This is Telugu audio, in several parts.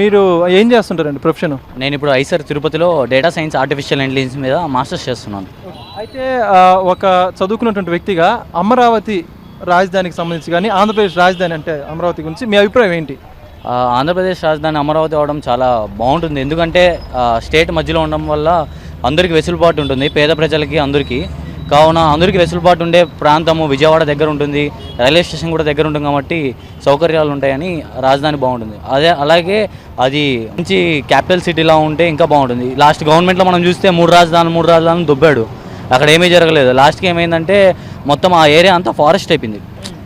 మీరు ఏం చేస్తుంటారండి ప్రొఫెషన్? నేను ఇప్పుడు ఐసర్ తిరుపతిలో డేటా సైన్స్ ఆర్టిఫిషియల్ ఇంటెలిజెన్స్ మీద మాస్టర్స్ చేస్తున్నాను. అయితే ఒక చదువుకున్నటువంటి వ్యక్తిగా అమరావతి రాజధానికి సంబంధించి కానీ ఆంధ్రప్రదేశ్ రాజధాని అంటే అమరావతి గురించి మీ అభిప్రాయం ఏంటి? ఆంధ్రప్రదేశ్ రాజధాని అమరావతి అవడం చాలా బాగుంటుంది. ఎందుకంటే స్టేట్ మధ్యలో ఉండడం వల్ల అందరికీ వెసులుబాటు ఉంటుంది, పేద ప్రజలకి అందరికీ. కావున అందరికీ వెసులుబాటు ఉండే ప్రాంతము విజయవాడ దగ్గర ఉంటుంది, రైల్వే స్టేషన్ కూడా దగ్గర ఉంటుంది కాబట్టి సౌకర్యాలు ఉంటాయని రాజధాని బాగుంటుంది. అలాగే అది మంచి క్యాపిటల్ సిటీలా ఉంటే ఇంకా బాగుంటుంది. లాస్ట్ గవర్నమెంట్లో మనం చూస్తే మూడు రాజధానులు దుబ్బాడు, అక్కడ ఏమీ జరగలేదు. లాస్ట్కి ఏమైందంటే మొత్తం ఆ ఏరియా అంతా ఫారెస్ట్ అయిపోయింది.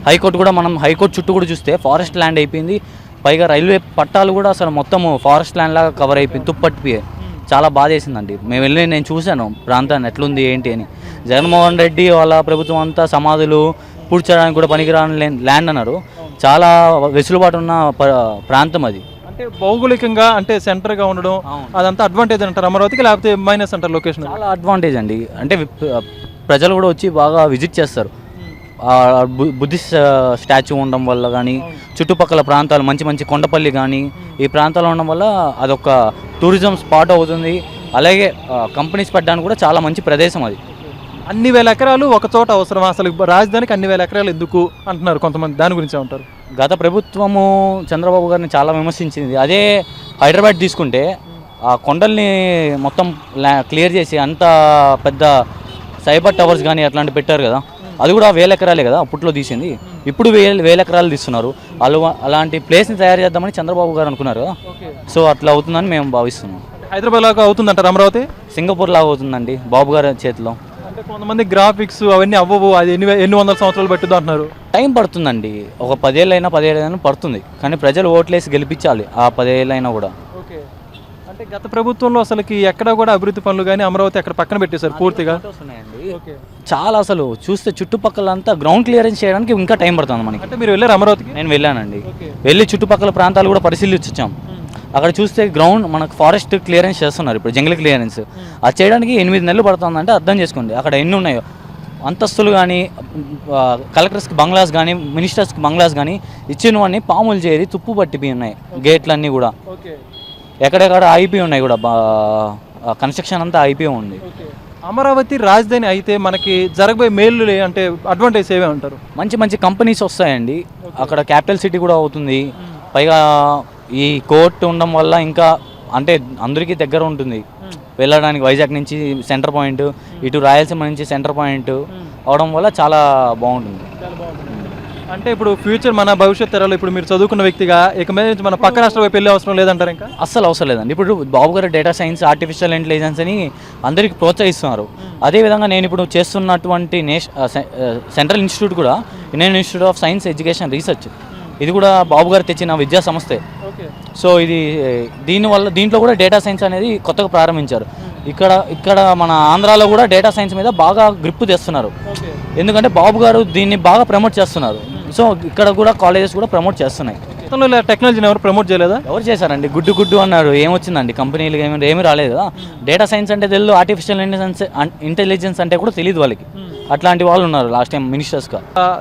హైకోర్టు చుట్టూ కూడా చూస్తే ఫారెస్ట్ ల్యాండ్ అయిపోయింది. పైగా రైల్వే పట్టాలు కూడా అసలు మొత్తం ఫారెస్ట్ ల్యాండ్ లాగా కవర్ అయిపోయింది, తుప్పట్టిపోయాయి. చాలా బాధ వేసిందండి. నేను చూశాను ప్రాంతాన్ని ఎట్లుంది ఏంటి అని. జగన్మోహన్ రెడ్డి వాళ్ళ ప్రభుత్వం అంతా సమాధులు పూడ్చడానికి కూడా పనికిరాని ల్యాండ్ అన్నారు. చాలా వెసులుబాటు ఉన్న ప్రాంతం అది. అంటే భౌగోళికంగా అంటే సెంటర్గా ఉండడం అదంతా అడ్వాంటేజ్ అంటారు అమరావతికి, లేకపోతే మైనస్ అంటారు లొకేషన్? చాలా అడ్వాంటేజ్ అండి. అంటే ప్రజలు కూడా వచ్చి బాగా విజిట్ చేస్తారు. బుద్ధిస్ట్ స్టాచ్యూ ఉండడం వల్ల కానీ, చుట్టుపక్కల ప్రాంతాలు మంచి కొండపల్లి కానీ ఈ ప్రాంతాలు ఉండడం వల్ల అదొక టూరిజం స్పాట్ అవుతుంది. అలాగే కంపెనీస్ పెట్టడానికి కూడా చాలా మంచి ప్రదేశం అది. అన్ని వేల ఎకరాలు ఒక చోట అవసరం, అసలు రాజధానికి అన్ని వేల ఎకరాలు ఎందుకు అంటున్నారు కొంతమంది, దాని గురించి ఉంటారు. గత ప్రభుత్వము చంద్రబాబు గారిని చాలా విమర్శించింది. అదే హైదరాబాద్ తీసుకుంటే ఆ కొండల్ని మొత్తం క్లియర్ చేసి అంత పెద్ద సైబర్ టవర్స్ కానీ అట్లాంటివి పెట్టారు కదా, అది కూడా 1000 ఎకరాలే కదా అప్పట్లో తీసింది. ఇప్పుడు 1000 ఎకరాలు తీస్తున్నారు. అలాంటి ప్లేస్ని తయారు చేద్దామని చంద్రబాబు గారు అనుకున్నారు కదా. సో అట్లా అవుతుందని మేము భావిస్తున్నాం. హైదరాబాద్ లాగా అవుతుందంటారు అమరావతి? సింగపూర్ లాగా అవుతుందండి బాబు గారి చేతిలో. అంటే కొంతమంది గ్రాఫిక్స్ అవన్నీ అవ్వవు, అది ఎన్ని వందల సంవత్సరాలు పట్టుద్దు అంటున్నారు. టైం పడుతుందండి, ఒక 10 ఏళ్ళైనా 15 ఏళ్ళైనా పడుతుంది. కానీ ప్రజలు ఓట్లేసి గెలిపించాలి ఆ 10 ఏళ్ళైనా కూడా. ఓకే. అంటే గత ప్రభుత్వంలో అసలుకి ఎక్కడ కూడా అభివృద్ధి పనులు కానీ అమరావతి అక్కడ పక్కన పెట్టేశారు పూర్తిగా. చాలా అసలు చూస్తే చుట్టుపక్కల అంతా గ్రౌండ్ క్లియరెన్స్ చేయడానికి ఇంకా టైం పడుతుంది మనకి. అంటే మీరు వెళ్ళారు అమరావతికి? నేను వెళ్ళానండి. వెళ్ళి చుట్టుపక్కల ప్రాంతాలు కూడా పరిశీలించి వచ్చాం. అక్కడ చూస్తే గ్రౌండ్ మనకు ఫారెస్ట్ క్లియరెన్స్ చేస్తున్నారు, ఇప్పుడు జంగిల్ క్లియరెన్స్. అది చేయడానికి 8 నెలలు పడుతుందంటే అర్థం చేసుకోండి అక్కడ ఎన్ని ఉన్నాయో. అంతస్తులు కానీ, కలెక్టర్స్కి బంగ్లాస్ కానీ, మినిస్టర్స్కి బంగ్లాస్ కానీ ఇచ్చినవన్నీ పాములు చేరి తుప్పు పట్టిపోయి ఉన్నాయి. గేట్లన్నీ కూడా ఎక్కడెక్కడ ఆగిపోయి ఉన్నాయి కూడా, కన్స్ట్రక్షన్ అంతా అయిపోయి ఉంది. అమరావతి రాజధాని అయితే మనకి జరగబోయే మేలు అంటే అడ్వాంటేజ్ ఏవే ఉంటారు? మంచి కంపెనీస్ వస్తాయండి. అక్కడ క్యాపిటల్ సిటీ కూడా అవుతుంది. పైగా ఈ కోర్టు ఉండడం వల్ల ఇంకా అంటే అందరికీ దగ్గర ఉంటుంది వెళ్ళడానికి. వైజాగ్ నుంచి సెంటర్ పాయింట్, ఇటు రాయలసీమ నుంచి సెంటర్ పాయింట్ అవడం వల్ల చాలా బాగుంటుంది. అంటే ఇప్పుడు ఫ్యూచర్ మన భవిష్యత్ తరాలు, ఇప్పుడు మీరు చదువుకున్న వ్యక్తిగా ఇక మీద నుంచి మన పక్క రాష్ట్రం వైపు వెళ్ళే అవసరం లేదంటారు? ఇంకా అస్సలు అవసరం లేదండి. ఇప్పుడు బాబు గారు డేటా సైన్స్ ఆర్టిఫిషియల్ ఇంటెలిజెన్స్ అని అందరికీ ప్రోత్సహిస్తున్నారు. అదేవిధంగా నేను ఇప్పుడు చేస్తున్నటువంటి సెంట్రల్ ఇన్స్టిట్యూట్ కూడా Indian institute of science education research, ఇది కూడా బాబు గారు తెచ్చిన విద్యా సంస్థే. సో ఇది దీంట్లో కూడా డేటా సైన్స్ అనేది కొత్తగా ప్రారంభించారు. ఇక్కడ మన ఆంధ్రాలో కూడా డేటా సైన్స్ మీద బాగా గ్రిప్ తెస్తున్నారు. ఎందుకంటే బాబు గారు దీన్ని బాగా ప్రమోట్ చేస్తున్నారు. సో ఇక్కడ కూడా కాలేజెస్ కూడా ప్రమోట్ చేస్తున్నాయి. టెక్నాలజీని ఎవరు ప్రమోట్ చేయలేదా? ఎవరు చేశారండి? గుడ్డు అన్నారు, ఏమొచ్చిందండి? కంపెనీలు ఏమీ రాలేదు కదా. డేటా సైన్స్ అంటే తెలియదు, ఆర్టిఫిషియల్ ఇంటెలిజెన్స్ అంటే కూడా తెలియదు వాళ్ళకి. అట్లాంటి వాళ్ళు ఉన్నారు లాస్ట్ టైం మినిస్టర్స్గా.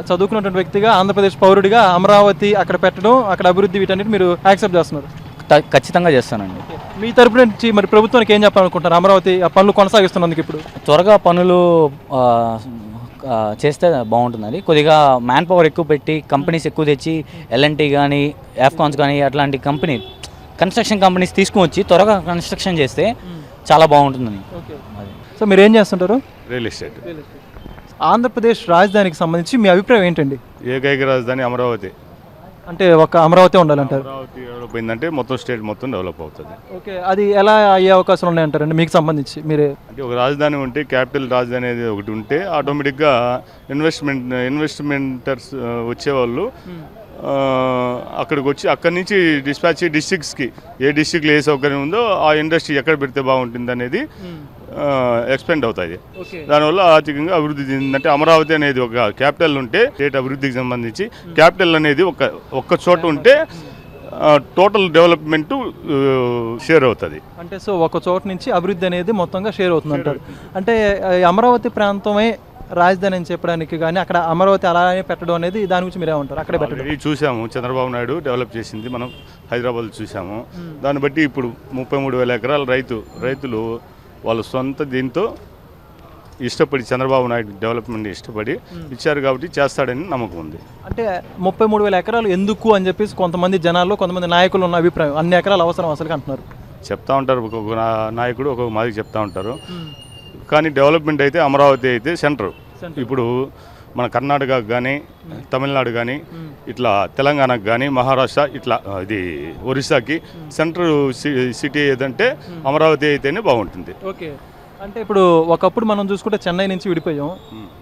చదువుకున్నటువంటి వ్యక్తిగా, ఆంధ్రప్రదేశ్ పౌరుడిగా అమరావతి అక్కడ పెట్టడం, అక్కడ అభివృద్ధి వీటన్నిటి మీరు యాక్సెప్ట్ చేస్తున్నారు? ఖచ్చితంగా చేస్తానండి. మీ తరపు నుంచి మరి ప్రభుత్వానికి ఏం చెప్పాలనుకుంటారు అమరావతి ఆ పనులు కొనసాగిస్తున్నందుకు? ఇప్పుడు త్వరగా పనులు చేస్తే బాగుంటుందండి. కొద్దిగా మ్యాన్ పవర్ ఎక్కువ పెట్టి కంపెనీస్ ఎక్కువ తెచ్చి ఎల్ఎన్టీ కానీ, ఎఫ్కాన్స్ కానీ అట్లాంటి కన్స్ట్రక్షన్ కంపెనీస్ తీసుకువచ్చి త్వరగా కన్స్ట్రక్షన్ చేస్తే చాలా బాగుంటుందని. సో మీరు ఏం చేస్తుంటారు? Real estate. ఆంధ్రప్రదేశ్ రాజధానికి సంబంధించి మీ అభిప్రాయం ఏంటండి? ఏకైక రాజధాని అమరావతి. అంటే ఒక అమరావతి ఉండాలంటారు? అమరావతి డెవలప్ అయిందంటే మొత్తం స్టేట్ మొత్తం డెవలప్ అవుతుంది. ఓకే, అది ఎలా అయ్యే అవకాశాలు ఉన్నాయంటారండి మీకు సంబంధించి? మీరే అంటే ఒక రాజధాని ఉంటే, క్యాపిటల్ రాజధాని అనేది ఒకటి ఉంటే ఆటోమేటిక్గా ఇన్వెస్ట్మెంటర్స్ వచ్చేవాళ్ళు అక్కడికి వచ్చి అక్కడి నుంచి డిస్పాచ్ డిస్ట్రిక్ట్స్కి, ఏ డిస్ట్రిక్ట్లో ఏ సౌకర్యం ఉందో ఆ ఇండస్ట్రీ ఎక్కడ పెడితే బాగుంటుంది అనేది ఎక్స్పెండ్ అవుతుంది. దానివల్ల ఆర్థికంగా అభివృద్ధి చెందిందంటే అమరావతి అనేది ఒక క్యాపిటల్ ఉంటే, స్టేట్ అభివృద్ధికి సంబంధించి క్యాపిటల్ అనేది ఒక్క చోట ఉంటే టోటల్ డెవలప్మెంట్ షేర్ అవుతుంది. అంటే సో ఒక చోట నుంచి అభివృద్ధి అనేది మొత్తంగా షేర్ అవుతుంది అంటారు. అంటే అమరావతి ప్రాంతమే రాజధాని అని చెప్పడానికి కానీ అక్కడ అమరావతి అలానే పెట్టడం అనేది దాని గురించి మీరేమంటారు? అక్కడే పెట్టడం ఆల్రెడీ చూసాము, చంద్రబాబు నాయుడు డెవలప్ చేసింది మనం హైదరాబాద్ చూసాము. దాన్ని బట్టి ఇప్పుడు 33,000 ఎకరాల రైతులు వాళ్ళ సొంత దీంతో ఇష్టపడి చంద్రబాబు నాయుడు డెవలప్మెంట్ ఇష్టపడి ఇచ్చారు కాబట్టి చేస్తాడని నమ్మకం ఉంది. అంటే 33,000 ఎకరాలు ఎందుకు అని చెప్పేసి కొంతమంది జనాల్లో కొంతమంది నాయకులు ఉన్న అభిప్రాయం. అన్ని ఎకరాలు అవసరం అసలు అంటున్నారు. చెప్తా ఉంటారు, ఒక్కొక్క నాయకుడు ఒక్కొక్క మాదిరి చెప్తా ఉంటారు. కానీ డెవలప్మెంట్ అయితే అమరావతి అయితే సెంటర్. ఇప్పుడు మన కర్ణాటకకు కానీ తమిళనాడు కానీ ఇట్లా తెలంగాణకు కానీ మహారాష్ట్ర ఇట్లా ఇది ఒరిస్సాకి సెంటర్ సిటీ ఏదంటే అమరావతి అయితేనే బాగుంటుంది. ఓకే. అంటే ఇప్పుడు ఒకప్పుడు మనం చూసుకుంటే చెన్నై నుంచి విడిపోయాం,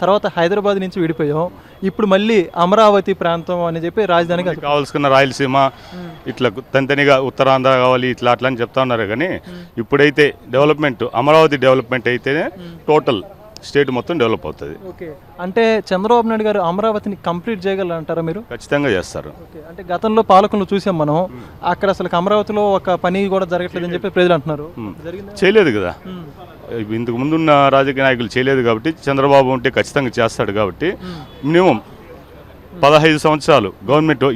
తర్వాత హైదరాబాద్ నుంచి విడిపోయాం, ఇప్పుడు మళ్ళీ అమరావతి ప్రాంతం అని చెప్పి రాజధానికి కావాల్సిన రాయలసీమ ఇట్లా తనితనిగా ఉత్తరాంధ్ర కావాలి ఇట్లా అట్లా అని చెప్తా ఉన్నారు. కానీ ఇప్పుడైతే డెవలప్మెంట్ అమరావతి డెవలప్మెంట్ అయితేనే టోటల్ స్టేట్ మొత్తం డెవలప్ అవుతుంది. ఓకే. అంటే చంద్రబాబు నాయుడు గారు అమరావతిని కంప్లీట్ చేయగలరు అంటారా మీరు? ఖచ్చితంగా చేస్తారు. ఓకే. అంటే గతంలో పాలకులు చూసాం మనం, అక్కడ అసలు అమరావతిలో ఒక పని కూడా జరగట్లేదు అని చెప్పి ప్రజలు అంటున్నారు. చేయలేదు కదా, ఇంతకు ముందున్న రాజకీయ నాయకులు చేయలేదు కాబట్టి చంద్రబాబు ఉంటే ఖచ్చితంగా చేస్తాడు. కాబట్టి మినిమం 15 సంవత్సరాలు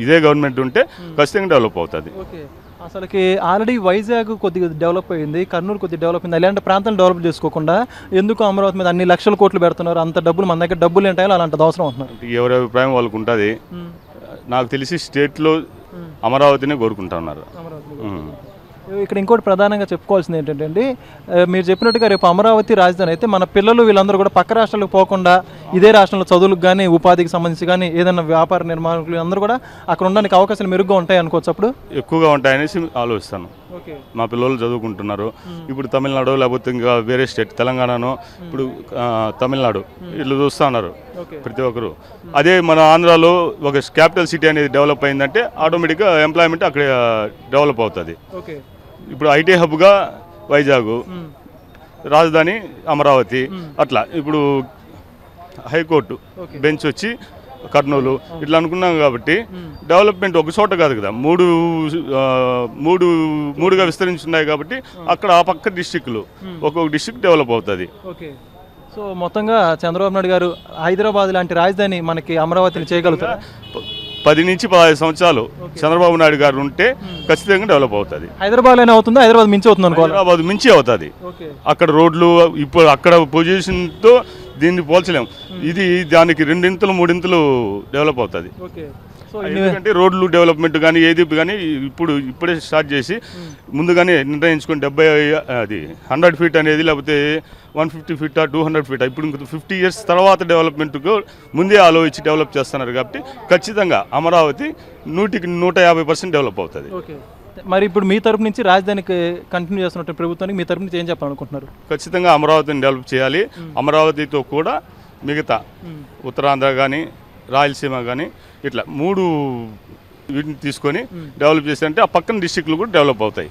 ఇదే గవర్నమెంట్ ఉంటే ఖచ్చితంగా డెవలప్ అవుతుంది. ఓకే. అసలుకి ఆల్రెడీ వైజాగ్ కొద్దిగా డెవలప్ అయింది, కర్నూలు కొద్దిగా డెవలప్ అయింది. అలాంటి ప్రాంతాలను డెవలప్ చేసుకోకుండా ఎందుకు అమరావతి మీద అన్ని లక్షల కోట్లు పెడుతున్నారు? అంత డబ్బులు మన దగ్గర డబ్బులు ఏంటాయో అలాంటిది అవసరం అంటున్నారు. ఎవరి అభిప్రాయం వాళ్ళకు ఉంటుంది. నాకు తెలిసి స్టేట్లో అమరావతినే కోరుకుంటా ఉన్నారు. ఇక్కడ ఇంకోటి ప్రధానంగా చెప్పుకోవాల్సింది ఏంటంటే అండి, మీరు చెప్పినట్టుగా రేపు అమరావతి రాజధాని అయితే మన పిల్లలు వీళ్ళందరూ కూడా పక్క రాష్ట్రాలకు పోకుండా ఇదే రాష్ట్రంలో చదువులకు కానీ ఉపాధికి సంబంధించి కానీ ఏదైనా వ్యాపార నిర్మాణాలు అందరూ కూడా అక్కడ ఉండడానికి అవకాశాలు మెరుగ్గా ఉంటాయి అనుకోవచ్చు. అప్పుడు ఎక్కువగా ఉంటాయనేసి ఆలోచిస్తాను. మా పిల్లలు చదువుకుంటున్నారు. ఇప్పుడు తమిళనాడు లేకపోతే ఇంకా వేరే స్టేట్ తెలంగాణను ఇప్పుడు తమిళనాడు ఇట్లా చూస్తూ ఉన్నారు ప్రతి ఒక్కరు. అదే మన ఆంధ్రాలో ఒక క్యాపిటల్ సిటీ అనేది డెవలప్ అయిందంటే ఆటోమేటిక్గా ఎంప్లాయ్మెంట్ అక్కడ డెవలప్ అవుతుంది. ఇప్పుడు ఐటీ హబ్గా వైజాగ్, రాజధాని అమరావతి, అట్లా ఇప్పుడు హైకోర్టు బెంచ్ వచ్చి కర్నూలు ఇట్లా అనుకున్నాం. కాబట్టి డెవలప్మెంట్ ఒక చోట కాదు కదా, మూడుగా విస్తరించున్నాయి. కాబట్టి అక్కడ ఆ పక్క డిస్టిక్లు ఒక్కొక్క డిస్టిక్ డెవలప్ అవుతుంది. సో మొత్తంగా చంద్రబాబు నాయుడు గారు హైదరాబాద్ లాంటి రాజధాని మనకి అమరావతిని చేయగలుగుతారు. 10 నుంచి 15 సంవత్సరాలు చంద్రబాబు నాయుడు గారు ఉంటే ఖచ్చితంగా డెవలప్ అవుతుంది. హైదరాబాద్లోనే అవుతుందా? హైదరాబాద్ మించి అవుతుంది అనుకో. హైదరాబాద్ మించి అవుతుంది. అక్కడ రోడ్లు ఇప్పుడు అక్కడ పొజిషన్తో దీన్ని పోల్చలేము. ఇది దానికి 2 3 డెవలప్ అవుతుంది. ఎందుకంటే రోడ్లు డెవలప్మెంట్ కానీ ఏది కానీ ఇప్పుడే స్టార్ట్ చేసి ముందుగానే నిర్ణయించుకొని 100 ఫీట్ అనేది లేకపోతే 150 ఫీట్ 200 ఫీట్ ఇప్పుడు 50 ఇయర్స్ తర్వాత డెవలప్మెంట్కు ముందే ఆలోచించి డెవలప్ చేస్తున్నారు. కాబట్టి ఖచ్చితంగా అమరావతి 100% డెవలప్ అవుతుంది. మరి ఇప్పుడు మీ తరపు నుంచి రాజధానికి కంటిన్యూ చేస్తున్నట్టు ప్రభుత్వానికి మీ తరపు నుంచి ఏం చెప్పాలనుకుంటున్నారు? ఖచ్చితంగా అమరావతిని డెవలప్ చేయాలి. అమరావతితో కూడా మిగతా ఉత్తరాంధ్ర కానీ రాయలసీమ కానీ ఇట్లా 3 వీటిని తీసుకొని డెవలప్ చేస్తే ఆ పక్కన డిస్టిక్లు కూడా డెవలప్ అవుతాయి.